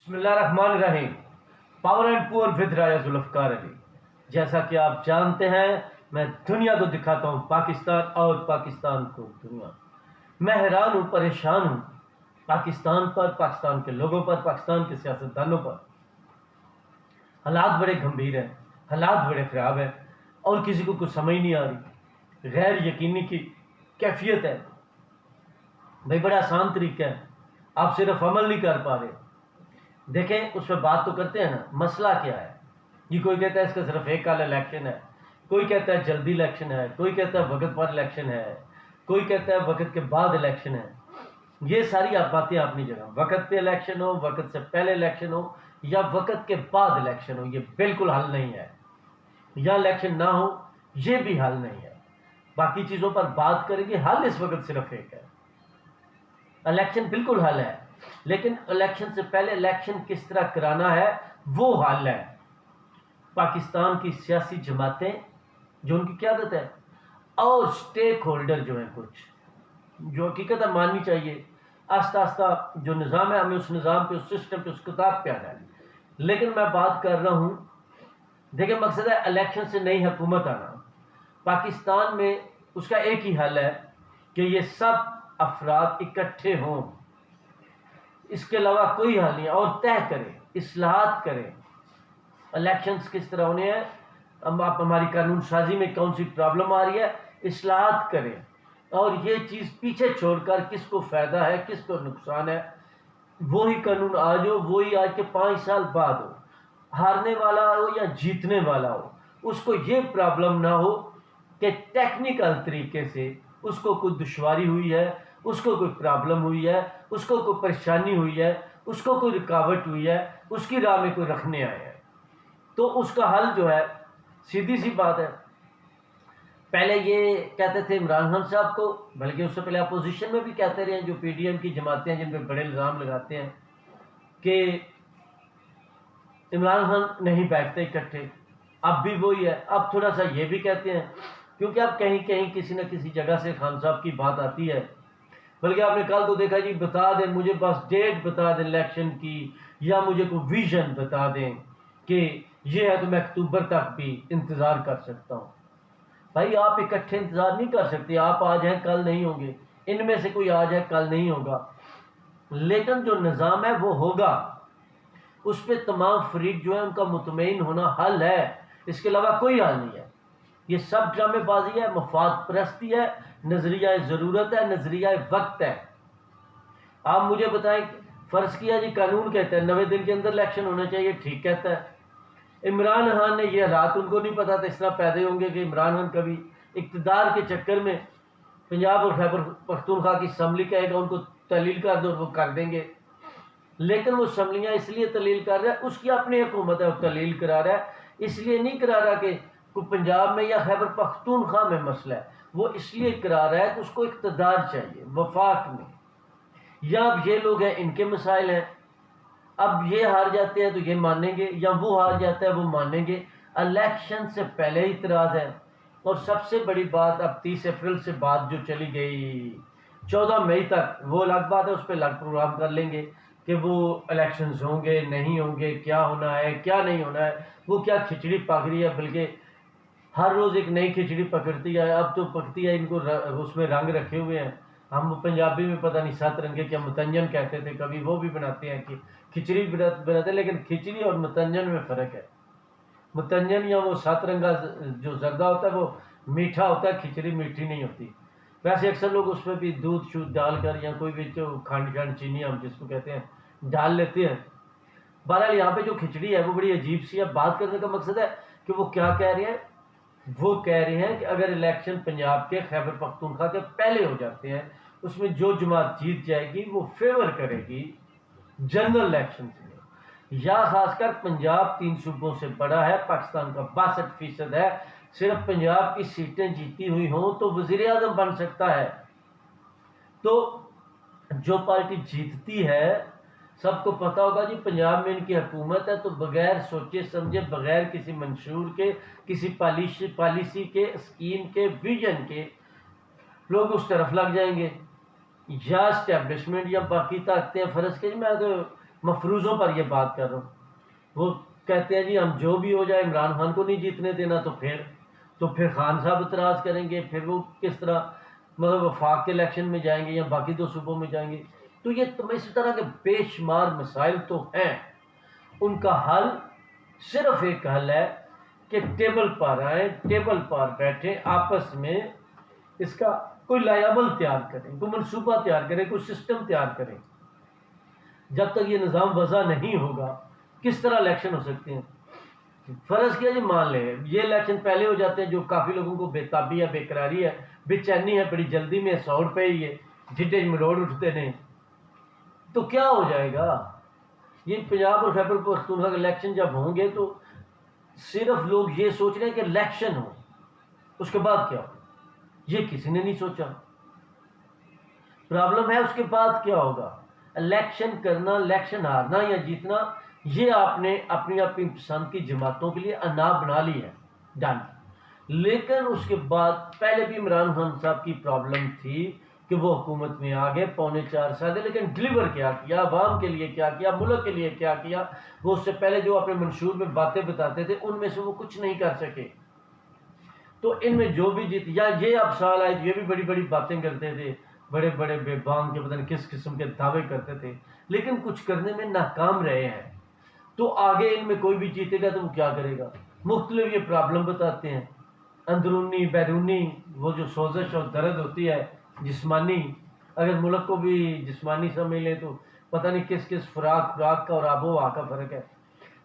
बिस्मिल्लाहिर्रहमानिर्रहीम। Power and poor with राजा जुल्फकार अली। जैसा कि आप जानते हैं, मैं दुनिया को दिखाता हूँ पाकिस्तान और पाकिस्तान को दुनिया। मैं हैरान हूँ, परेशान हूँ पाकिस्तान पर, पाकिस्तान के लोगों पर, पाकिस्तान के सियासतदानों पर। हालात बड़े गंभीर हैं, हालात बड़े ख़राब हैं और किसी को कुछ समझ नहीं आ रही। गैर यकीनी की कैफियत है भाई। बड़ा आसान तरीका है, आप सिर्फ अमल नहीं कर पा रहे। देखें, उस पर बात तो करते हैं ना, मसला क्या है। ये कोई कहता है इसका सिर्फ एक काल इलेक्शन है, कोई कहता है जल्दी इलेक्शन है, कोई कहता है वक्त पर इलेक्शन है, कोई कहता है वक्त के बाद इलेक्शन है। ये सारी आप बातें अपनी जगह, वक्त पे इलेक्शन हो, वक्त से पहले इलेक्शन हो या वक्त के बाद इलेक्शन हो, ये बिल्कुल हल नहीं है। या इलेक्शन ना हो, ये भी हल नहीं है। बाकी चीज़ों पर बात करेंगे, हल इस वक्त सिर्फ एक है। इलेक्शन बिल्कुल हल है, लेकिन इलेक्शन से पहले इलेक्शन किस तरह कराना है वो हल है। पाकिस्तान की सियासी जमातें जो उनकी क़यादत है और स्टेक होल्डर जो हैं, कुछ जो हकीकत है माननी चाहिए। आस्ता आस्ता जो निज़ाम है, हमें उस निज़ाम पे, उस सिस्टम पे, उस किताब पे आना है। लेकिन मैं बात कर रहा हूँ, देखिए मकसद है इलेक्शन से नई हुकूमत आना। पाकिस्तान में उसका एक ही हल है कि ये सब अफराद इकट्ठे हों, इसके अलावा कोई हल नहीं है। और तय करें, इस्लाहात करें, इलेक्शंस किस तरह होने हैं, अब आप हमारी कानून साजी में कौन सी प्रॉब्लम आ रही है, इस्लाहात करें। और ये चीज़ पीछे छोड़कर किसको फ़ायदा है, किसको नुकसान है, वही कानून आज हो, वही आज के 5 साल बाद हो। हारने वाला हो या जीतने वाला हो, उसको ये प्रॉब्लम ना हो कि टेक्निकल तरीके से उसको कोई दुश्वारी हुई है, उसको कोई प्रॉब्लम हुई है, उसको कोई परेशानी हुई है, उसको कोई रुकावट हुई है, उसकी राह में कोई रखने आया है। तो उसका हल जो है, सीधी सी बात है। पहले ये कहते थे इमरान खान साहब को, बल्कि उससे पहले अपोजिशन में भी कहते रहे, जो पीडीएम की जमातें हैं जिन पर बड़े इल्ज़ाम लगाते हैं कि इमरान खान नहीं बैठते इकट्ठे, अब भी वही है। अब थोड़ा सा ये भी कहते हैं, क्योंकि अब कहीं कहीं किसी न किसी जगह से खान साहब की बात आती है। बल्कि आपने कल तो देखा जी, बता दें मुझे, बस डेट बता दें इलेक्शन की, या मुझे कोई विजन बता दें कि ये है तो मैं अक्टूबर तक भी इंतज़ार कर सकता हूँ। भाई आप इकट्ठे इंतज़ार नहीं कर सकते, आप आज हैं कल नहीं होंगे, इनमें से कोई आज है कल नहीं होगा। लेकिन जो निज़ाम है वो होगा, उस पर तमाम फरीक जो है उनका मुतमईन होना हल है, इसके अलावा कोई हल नहीं है। ये सब ड्रामेबाजी है, मफाद परस्ती है, नज़रिया ज़रूरत है, नज़रिया वक्त है। आप मुझे बताएं, फ़र्ज़ किया जी कानून कहता है 90 दिन के अंदर इलेक्शन होना चाहिए, ठीक कहता है। इमरान खान ने यह रात, उनको नहीं पता था इस तरह पैदे होंगे कि इमरान खान कभी इक़्तिदार के चक्कर में पंजाब और खैबर पख्तूनख्वा की असम्बली कहेगा उनको तलील कर दो, वो कर देंगे। लेकिन वो असम्बलियाँ इसलिए तलील कर रहा है, उसकी अपनी हुकूमत है, वो तलील करा रहा है। इसलिए नहीं करा रहा कि कोई पंजाब में या खैबर पख्तूनख्वा में मसला है, वो इसलिए करा रहा है कि उसको इक़्तिदार चाहिए वफाक में। या अब ये लोग हैं, इनके मसाइल हैं, अब ये हार जाते हैं तो ये मानेंगे, या वो हार जाता है वो मानेंगे। इलेक्शन से पहले ही इतराज़ है। और सबसे बड़ी बात, अब 30 अप्रैल से बात जो चली गई 14 मई तक, वो अलग बात है, उस पर अलग प्रोग्राम कर लेंगे कि वो इलेक्शंस होंगे नहीं होंगे, क्या होना है क्या नहीं होना है। वो क्या खिचड़ी पक रही है, बल्कि हर रोज़ एक नई खिचड़ी पकड़ती है। अब तो पकती है, इनको उसमें रंग रखे हुए हैं। हम पंजाबी में पता नहीं 7 रंगे क्या मतंजन कहते थे, कभी वो भी बनाते हैं कि खिचड़ी बनाते हैं, लेकिन खिचड़ी और मतंजन में फ़र्क है। मतंजन या वो 7 रंगा जो जर्दा होता है वो मीठा होता है, खिचड़ी मीठी नहीं होती। वैसे अक्सर लोग उसमें भी दूध शूध डालकर या कोई भी जो खंड चीनी हम जिसको कहते हैं डाल लेते हैं। बहरहाल यहाँ पे जो खिचड़ी है वो बड़ी अजीब सी है। बात करने का मकसद है कि वो क्या कह रहे हैं। वो कह रहे हैं कि अगर इलेक्शन पंजाब के खैबर पख्तूनख्वा के पहले हो जाते हैं, उसमें जो जमात जीत जाएगी वो फेवर करेगी जनरल इलेक्शन में। या खासकर पंजाब 3 सूबों से बड़ा है, पाकिस्तान का 62% है। सिर्फ पंजाब की सीटें जीती हुई हों तो वज़ीर आज़म बन सकता है। तो जो पार्टी जीतती है, सबको पता होगा जी पंजाब में इनकी हुकूमत है, तो बगैर सोचे समझे, बगैर किसी मंशूर के, किसी पॉलिसी के, स्कीम के, विजन के, लोग उस तरफ लग जाएंगे। या इस्टेब्लिशमेंट या बाकी ताकतें फ़र्ज़ के, मैं तो मफरूज़ों पर ये बात कर रहा हूँ। वो कहते हैं जी हम जो भी हो जाए इमरान खान को नहीं जीतने देना, तो फिर खान साहब इतराज़ करेंगे, फिर वो किस तरह मतलब वफाक के इलेक्शन में जाएंगे या बाकी दो सूबों में जाएंगे। तो ये इस तरह के बेशुमार मसाइल तो हैं, उनका हल सिर्फ एक हल है कि टेबल पर आए, टेबल पर बैठे, आपस में इसका कोई लायबल तैयार करें, कोई मनसूबा तैयार करें, कोई सिस्टम तैयार करें। जब तक ये निज़ाम वज़ा नहीं होगा किस तरह इलेक्शन हो सकते हैं। फ़र्ज़ किया जी मान ले ये इलेक्शन पहले हो जाते हैं, जो काफ़ी लोगों को बेताबी है, बेकरारी है, बेचैनी है, बड़ी जल्दी में 100 रुपये ही है जिटे मरोड़ उठते हैं, तो क्या हो जाएगा। ये पंजाब और खैबर पख्तूनख्वा के इलेक्शन जब होंगे तो सिर्फ लोग ये सोच रहे हैं कि इलेक्शन हो, उसके बाद क्या हो, ये किसी ने नहीं सोचा। प्रॉब्लम है उसके बाद क्या होगा। इलेक्शन करना, इलेक्शन हारना या जीतना, ये आपने अपनी अपनी पसंद की जमातों के लिए अना बना ली है, डन। लेकिन उसके बाद पहले भी इमरान खान साहब की प्रॉब्लम थी कि वो हुकूमत में आ गए 4.25 साल, लेकिन डिलीवर क्या किया, अवाम के लिए क्या किया, मुल्क के लिए क्या किया, वो उससे पहले जो अपने मंशूर में बातें बताते थे उनमें से वो कुछ नहीं कर सके। तो इनमें जो भी जीत, या ये अब साल आए, ये भी बड़ी बड़ी बातें करते थे, बड़े बड़े बेबांग के पता नहीं किस किस्म के दावे करते थे, लेकिन कुछ करने में नाकाम रहे हैं। तो आगे इनमें कोई भी जीतेगा तो वो क्या करेगा। मुख्तलिफ ये प्रॉब्लम बताते हैं, अंदरूनी बैरूनी, वो जो सोजिश और दर्द होती है जिस्मानी, अगर मुल्क को भी जिस्मानी समझ लें तो पता नहीं किस किस खुराक का और आबो हवा का फ़र्क है।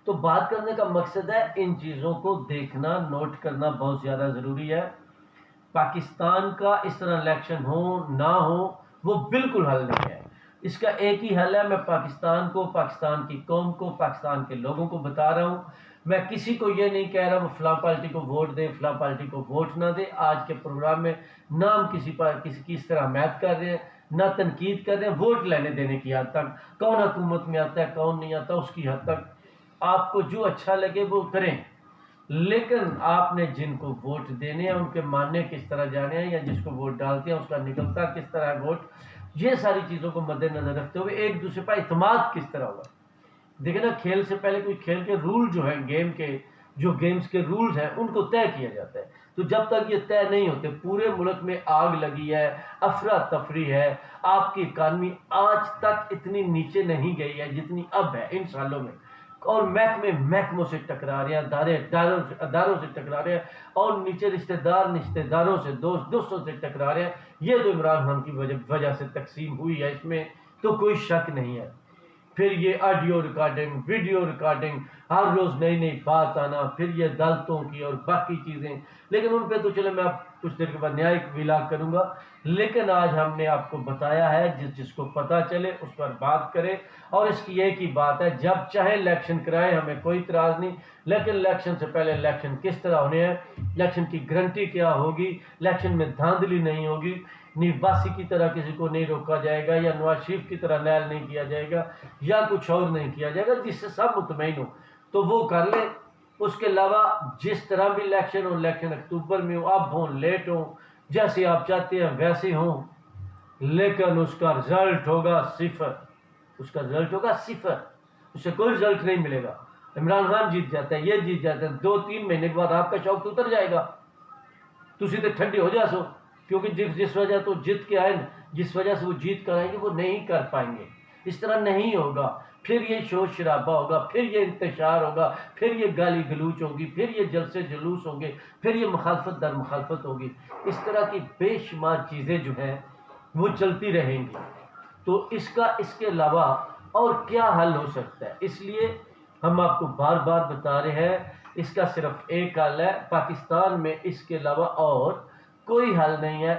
तो बात करने का मकसद है इन चीज़ों को देखना, नोट करना बहुत ज़्यादा ज़रूरी है। पाकिस्तान का इस तरह इलेक्शन हो ना हो वो बिल्कुल हल नहीं है। इसका एक ही हल है, मैं पाकिस्तान को, पाकिस्तान की कौम को, पाकिस्तान के लोगों को बता रहा हूँ। मैं किसी को ये नहीं कह रहा वो फलां पार्टी को वोट दें, फलां पार्टी को वोट ना दें। आज के प्रोग्राम में ना हम किसी की इस तरह हमायत कर रहे हैं, ना तनकीद कर रहे हैं। वोट लेने देने की हद तक, कौन हुकूमत में आता है कौन नहीं आता, उसकी हद तक आपको जो अच्छा लगे वो करें, लेकिन आपने जिनको वोट देने हैं उनके मानने किस तरह जाने हैं, या जिसको वोट डालते हैं उसका निकलता किस तरह है वोट, ये सारी चीज़ों को मद्देनजर रखते हुए एक दूसरे पर इत्मीनान किस तरह होगा। देखिए ना, खेल से पहले कोई खेल के रूल जो है, गेम्स के रूल्स हैं उनको तय किया जाता है। तो जब तक ये तय नहीं होते, पूरे मुल्क में आग लगी है, अफरा तफरी है, आपकी इकानमी आज तक इतनी नीचे नहीं गई है जितनी अब है इन सालों में, और महकमों से टकरा रहे हैं, अदारों से टकरा रहे हैं, और नीचे रिश्तेदारों से, दोस्तों से टकरा रहे हैं। ये तो इमरान खान की वजह से तकसीम हुई है, इसमें तो कोई शक नहीं है। फिर ये ऑडियो रिकॉर्डिंग, वीडियो रिकॉर्डिंग, हर रोज़ नई नई बात आना, फिर ये अदालतों की और बाकी चीज़ें, लेकिन उन पे तो चलो मैं कुछ देर के बाद न्यायिक विलाग करूँगा। लेकिन आज हमने आपको बताया है, जिसको पता चले उस पर बात करें। और इसकी एक ही बात है, जब चाहे इलेक्शन कराएं, हमें कोई इतराज़ नहीं, लेकिन इलेक्शन से पहले इलेक्शन किस तरह होने हैं, इलेक्शन की गारंटी क्या होगी, इलेक्शन में धांधली नहीं होगी, निर्वासी की तरह किसी को नहीं रोका जाएगा, या नवाज शरीफ की तरह नैल नहीं किया जाएगा, या कुछ और नहीं किया जाएगा, जिससे सब मुतमईन हो तो वो कर ले। उसके अलावा जिस तरह भी इलेक्शन हो, इलेक्शन अक्टूबर में हो, अब हो लेट हो, जैसे आप चाहते हैं वैसे हो, लेकिन उसका रिजल्ट होगा सिफर, उससे कोई रिजल्ट नहीं मिलेगा। इमरान खान जीत जाता है, ये जीत जाता है, 2-3 महीने के बाद आपका शौक तो उतर जाएगा, तुसी तो ठंडी हो जा सो, क्योंकि जिस वजह तो जीत के आए, जिस वजह से वो जीत कर आएंगे वो नहीं कर पाएंगे। इस तरह नहीं होगा, फिर ये शोर शराबा होगा, फिर ये इंतशार होगा, फिर ये गाली गलूच होगी, फिर ये जलसे जुलूस होंगे, फिर ये मुखालफत दर मुखालफत होगी। इस तरह की बेशुमार चीज़ें जो हैं वो चलती रहेंगी। तो इसके अलावा और क्या हल हो सकता है, इसलिए हम आपको बार बार बता रहे हैं, इसका सिर्फ एक हल है पाकिस्तान में, इसके अलावा और कोई हल नहीं है।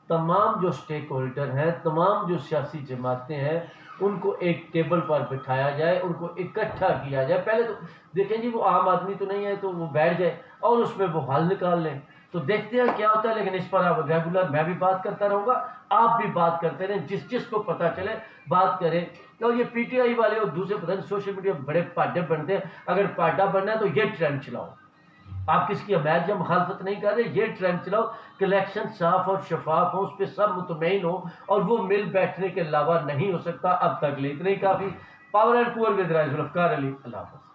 तमाम जो स्टेक होल्डर हैं, तमाम जो सियासी जमातें हैं, उनको एक टेबल पर बिठाया जाए, उनको इकट्ठा किया जाए। पहले तो देखें जी, वो आम आदमी तो नहीं है तो वो बैठ जाए और उसमें वो हल निकाल लें, तो देखते हैं क्या होता है। लेकिन इस पर आप रेगुलर मैं भी बात करता रहूँगा, आप भी बात करते रहें, जिसको पता चले बात करें। और ये पीटीआई वाले और दूसरे पता नहीं सोशल मीडिया बड़े पाड्डे बनते हैं, अगर पाड्डा बनना है तो ये ट्रेंड चलाओ। आप किसकी हमायत या मुखालफत नहीं कर रहे, ये ट्रेंड चलाओ कि इलेक्शन साफ और शफाफ हो, उस पर सब मुतमईन हो, और वो मिल बैठने के अलावा नहीं हो सकता। अब तक ले इतना ही काफ़ी। Power and poor with rice Zulfikar Ali. अल्लाह हाफ़िज़।